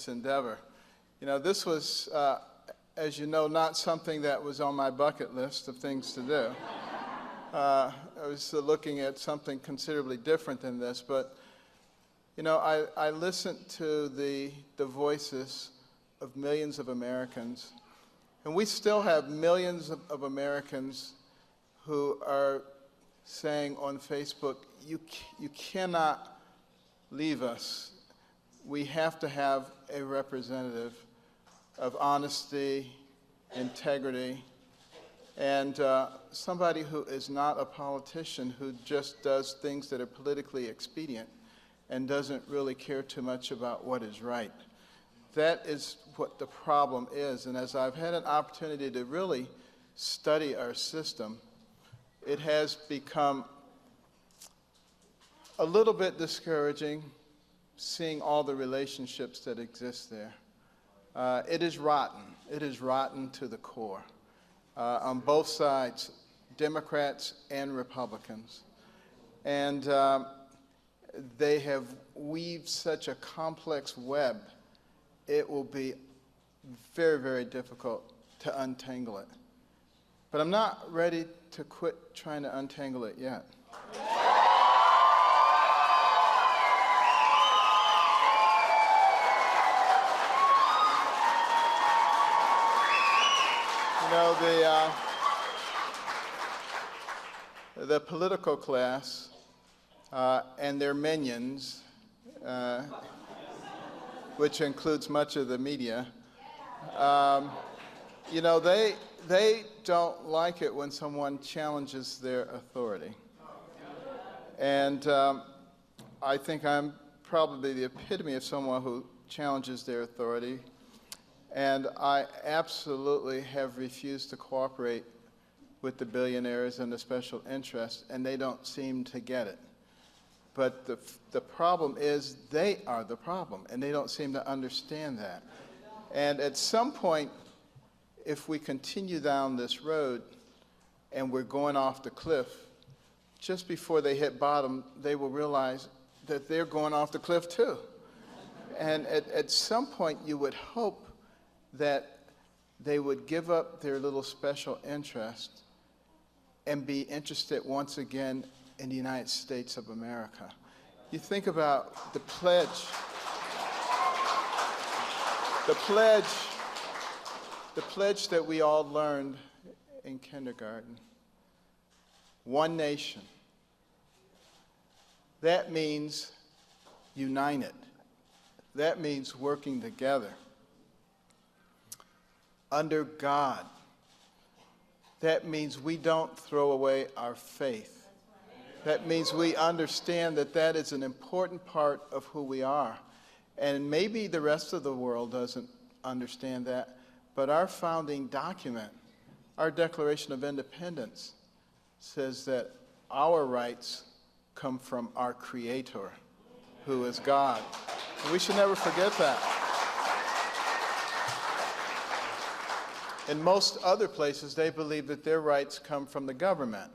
this endeavor. You know, this was, as you know, not something that was on my bucket list of things to do. I was looking at something considerably different than this, but, you know, I listened to the voices of millions of Americans, and we still have millions of Americans who are saying on Facebook, you cannot leave us. We have to have a representative of honesty, integrity, and somebody who is not a politician who just does things that are politically expedient and doesn't really care too much about what is right. That is what the problem is, and as I've had an opportunity to really study our system, it has become a little bit discouraging seeing all the relationships that exist there. It is rotten. It is rotten to the core on both sides, Democrats and Republicans. And they have weaved such a complex web, it will be very, very difficult to untangle it. But I'm not ready to quit trying to untangle it yet. You know, the political class and their minions, which includes much of the media, you know, they don't like it when someone challenges their authority. And I think I'm probably the epitome of someone who challenges their authority. And I absolutely have refused to cooperate with the billionaires and the special interests, and they don't seem to get it. But the problem is they are the problem, and they don't seem to understand that. And at some point, if we continue down this road and we're going off the cliff, just before they hit bottom, they will realize that they're going off the cliff too. And at some point, you would hope that they would give up their little special interest and be interested once again in the United States of America. You think about the pledge that we all learned in kindergarten. One nation. That means united. That means working together. Under God. That means we don't throw away our faith. That means we understand that that is an important part of who we are. And maybe the rest of the world doesn't understand that, but our founding document, our Declaration of Independence, says that our rights come from our Creator, who is God. And we should never forget that. In most other places, they believe that their rights come from the government.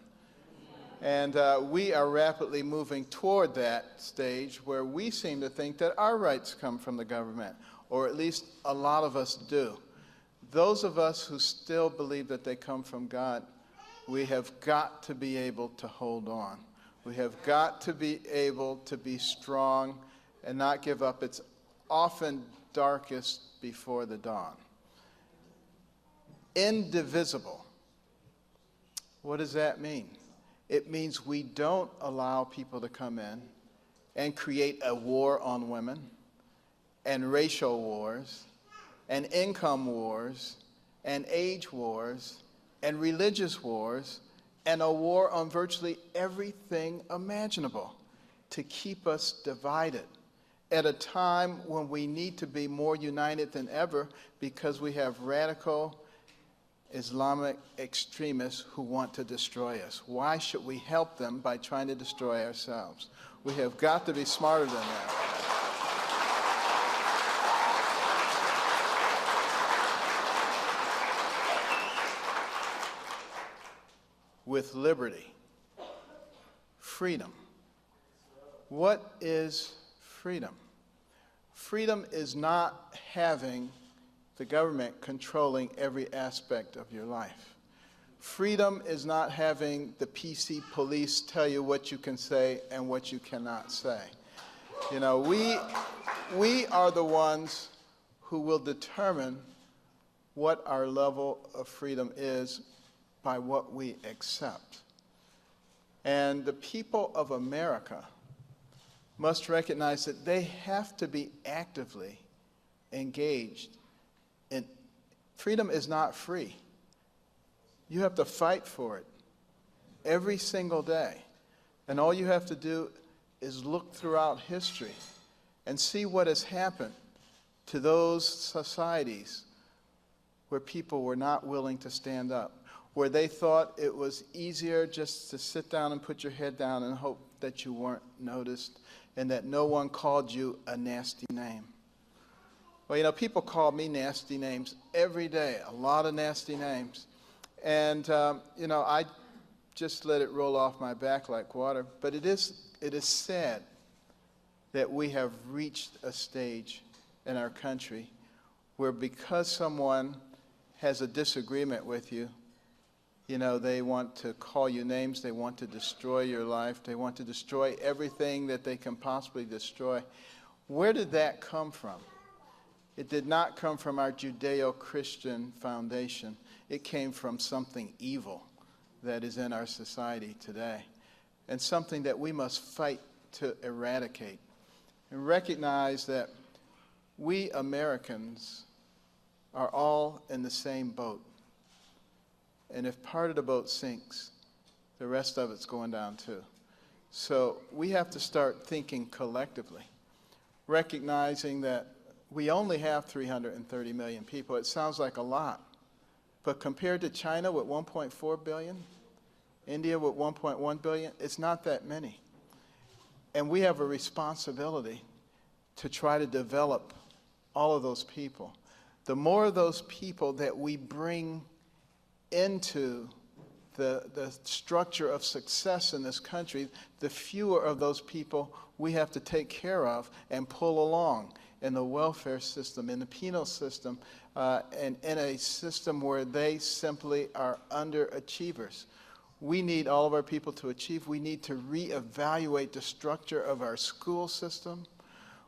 And we are rapidly moving toward that stage where we seem to think that our rights come from the government, or at least a lot of us do. Those of us who still believe that they come from God, we have got to be able to hold on. We have got to be able to be strong and not give up. It's often darkest before the dawn. Indivisible. What does that mean? It means we don't allow people to come in and create a war on women and racial wars and income wars and age wars and religious wars and a war on virtually everything imaginable to keep us divided at a time when we need to be more united than ever because we have radical Islamic extremists who want to destroy us. Why should we help them by trying to destroy ourselves? We have got to be smarter than that. With liberty, freedom. What is freedom? Freedom is not having the government controlling every aspect of your life. Freedom is not having the PC police tell you what you can say and what you cannot say. You know, we are the ones who will determine what our level of freedom is by what we accept. And the people of America must recognize that they have to be actively engaged in freedom is not free. You have to fight for it every single day. And all you have to do is look throughout history and see what has happened to those societies where people were not willing to stand up, where they thought it was easier just to sit down and put your head down and hope that you weren't noticed and that no one called you a nasty name. Well, you know, people call me nasty names every day, a lot of nasty names. And, you know, I just let it roll off my back like water. But it is sad that we have reached a stage in our country where because someone has a disagreement with you, you know, they want to call you names, they want to destroy your life, they want to destroy everything that they can possibly destroy. Where did that come from? It did not come from our Judeo-Christian foundation. It came from something evil that is in our society today, and something that we must fight to eradicate, and recognize that we Americans are all in the same boat. And if part of the boat sinks, the rest of it's going down too. So we have to start thinking collectively, recognizing that we only have 330 million people. It sounds like a lot. But compared to China with 1.4 billion, India with 1.1 billion, it's not that many. And we have a responsibility to try to develop all of those people. The more of those people that we bring into the structure of success in this country, the fewer of those people we have to take care of and pull along in the welfare system, in the penal system, and in a system where they simply are underachievers. We need all of our people to achieve. We need to reevaluate the structure of our school system.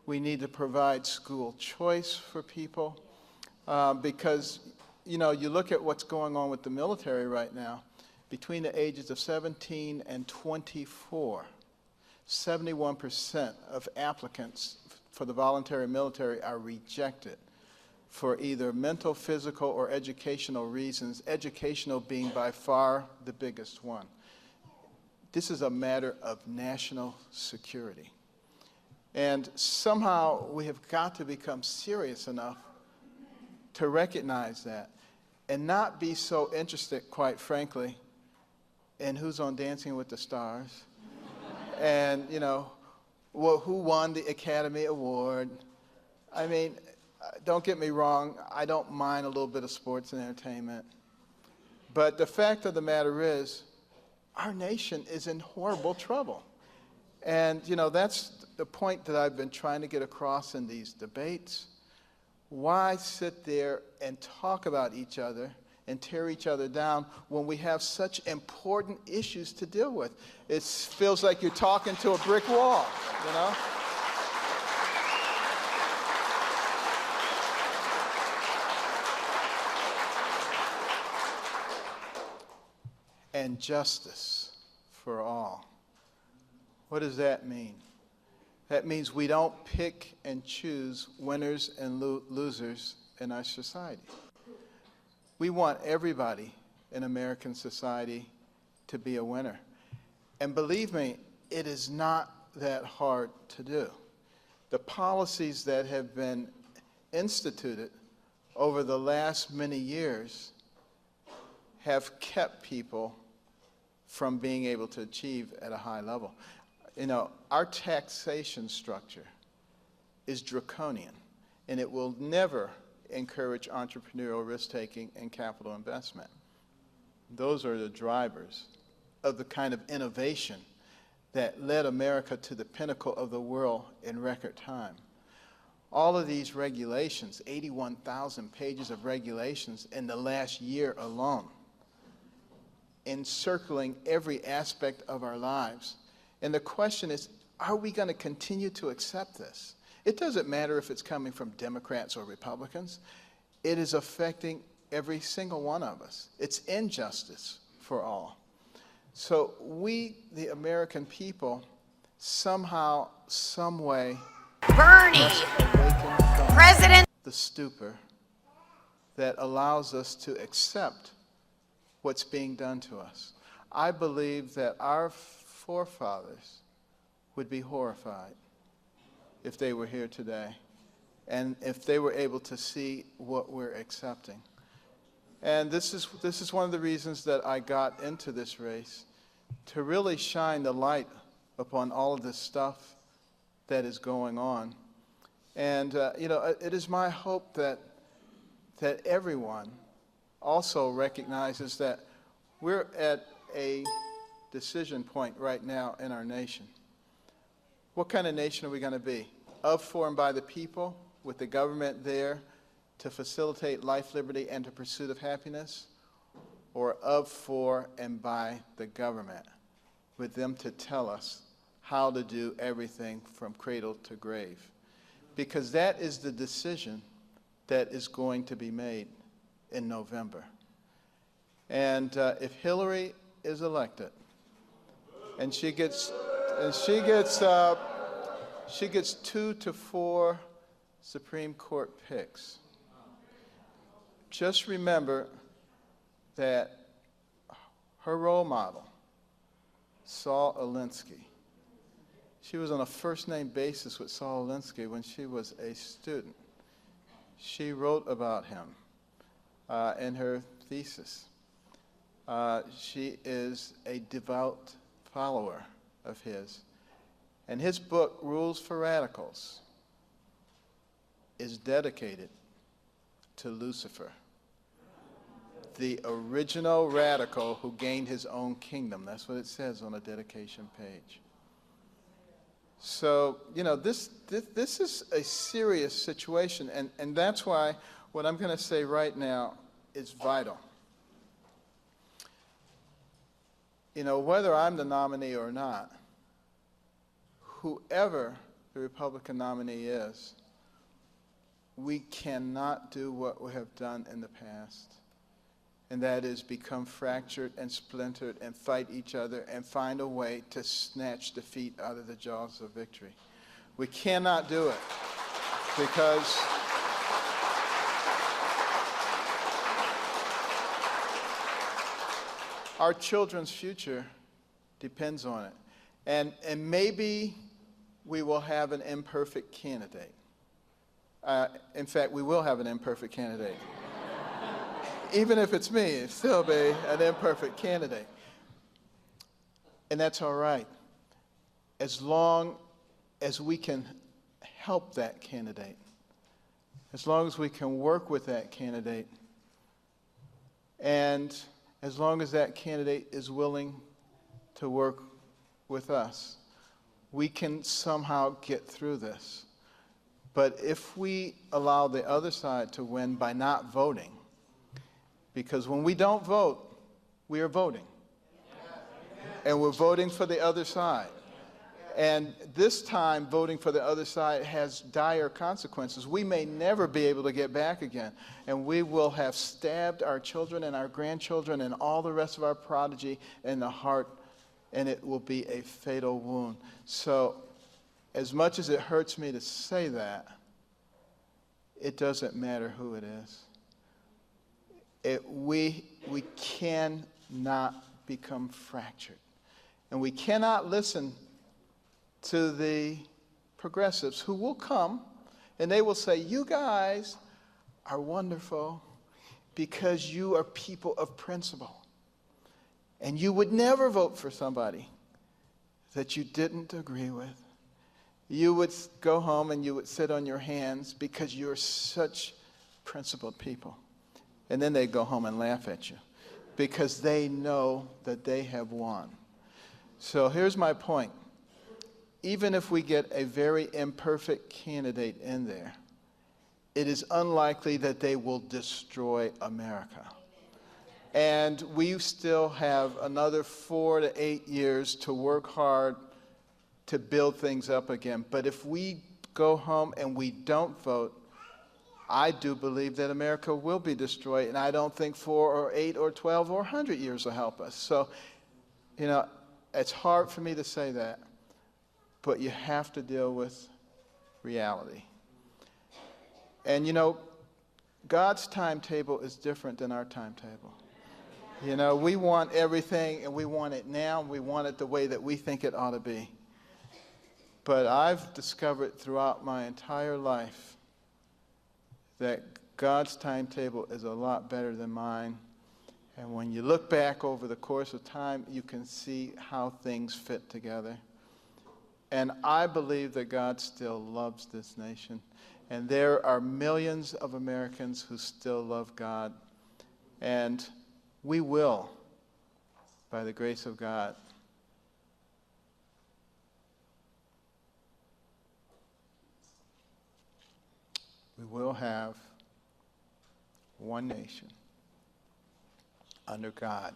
We need to provide school choice for people because, you know, you look at what's going on with the military right now. Between the ages of 17 and 24, 71% of applicants for the voluntary military are rejected for either mental, physical, or educational reasons, educational being by far the biggest one. This is a matter of national security. And somehow we have got to become serious enough to recognize that and not be so interested, quite frankly, in who's on Dancing with the Stars and, you know, who won the Academy Award. I mean, don't get me wrong, I don't mind a little bit of sports and entertainment. But the fact of the matter is, our nation is in horrible trouble. And, you know, that's the point that I've been trying to get across in these debates. Why sit there and talk about each other and tear each other down when we have such important issues to deal with? It feels like you're talking to a brick wall, you know? And justice for all. What does that mean? That means we don't pick and choose winners and losers in our society. We want everybody in American society to be a winner. And believe me, it is not that hard to do. The policies that have been instituted over the last many years have kept people from being able to achieve at a high level. You know, our taxation structure is draconian, and it will never encourage entrepreneurial risk-taking and capital investment. Those are the drivers of the kind of innovation that led America to the pinnacle of the world in record time. all of these regulations, 81,000 pages of regulations in the last year alone, encircling every aspect of our lives. And the question is, are we going to continue to accept this? It doesn't matter if it's coming from Democrats or Republicans. It is affecting every single one of us. It's injustice for all. So we, the American people, somehow, some way, Bernie, must awaken from President, the stupor that allows us to accept what's being done to us. I believe that our forefathers would be horrified if they were here today and if they were able to see what we're accepting. And this is one of the reasons that I got into this race, to really shine the light upon all of this stuff that is going on. And it is my hope that everyone also recognizes that we're at a decision point right now in our nation. What kind of nation are we going to be? Of, for, and by the people, with the government there to facilitate life, liberty, and the pursuit of happiness? Or of, for, and by the government, with them to tell us how to do everything from cradle to grave? Because that is the decision that is going to be made in November. And if Hillary is elected, and she gets 2 to 4 Supreme Court picks, just remember that her role model, Saul Alinsky, she was on a first-name basis with Saul Alinsky when she was a student. She wrote about him in her thesis. She is a devout follower of his. And his book, Rules for Radicals, is dedicated to Lucifer, the original radical who gained his own kingdom. That's what it says on the dedication page. So, this is a serious situation, and that's why what I'm going to say right now is vital. Whether I'm the nominee or not, whoever the Republican nominee is, we cannot do what we have done in the past, and that is become fractured and splintered and fight each other and find a way to snatch defeat out of the jaws of victory. We cannot do it because our children's future depends on it. And maybe we will have an imperfect candidate. In fact, we will have an imperfect candidate. Even if it's me, it'll still be an imperfect candidate. And that's all right, as long as we can help that candidate, as long as we can work with that candidate, and as long as that candidate is willing to work with us, we can somehow get through this. But if we allow the other side to win by not voting, because when we don't vote, we are voting. And we're voting for the other side. And this time, voting for the other side has dire consequences. We may never be able to get back again. And we will have stabbed our children and our grandchildren and all the rest of our progeny in the heart, and it will be a fatal wound. So, as much as it hurts me to say that, it doesn't matter who it is. We cannot become fractured. And we cannot listen to the progressives who will come and they will say, you guys are wonderful because you are people of principle. And you would never vote for somebody that you didn't agree with. You would go home and you would sit on your hands because you're such principled people. And then they go home and laugh at you because they know that they have won. So here's my point. Even if we get a very imperfect candidate in there, it is unlikely that they will destroy America. And we still have another 4 to 8 years to work hard to build things up again. But if we go home and we don't vote, I do believe that America will be destroyed, and I don't think 4 or 8 or 12 or 100 years will help us. So, you know, it's hard for me to say that, but you have to deal with reality. And, you know, God's timetable is different than our timetable. You know, we want everything, and we want it now, and we want it the way that we think it ought to be. But I've discovered throughout my entire life that God's timetable is a lot better than mine. And when you look back over the course of time, you can see how things fit together. And I believe that God still loves this nation. And there are millions of Americans who still love God. And we will, by the grace of God, we will have one nation under God,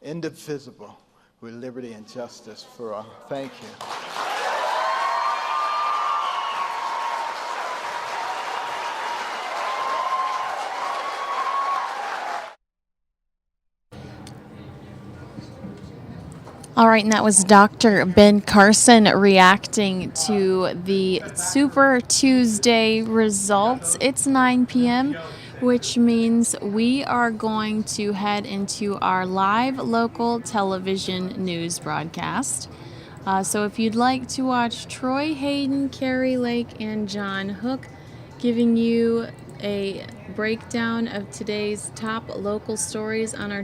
indivisible, with liberty and justice for all. Thank you. All right, and that was Dr. Ben Carson reacting to the Super Tuesday results. It's 9 p.m., which means we are going to head into our live local television news broadcast. So if you'd like to watch Troy Hayden, Carrie Lake, and John Hook giving you a breakdown of today's top local stories on our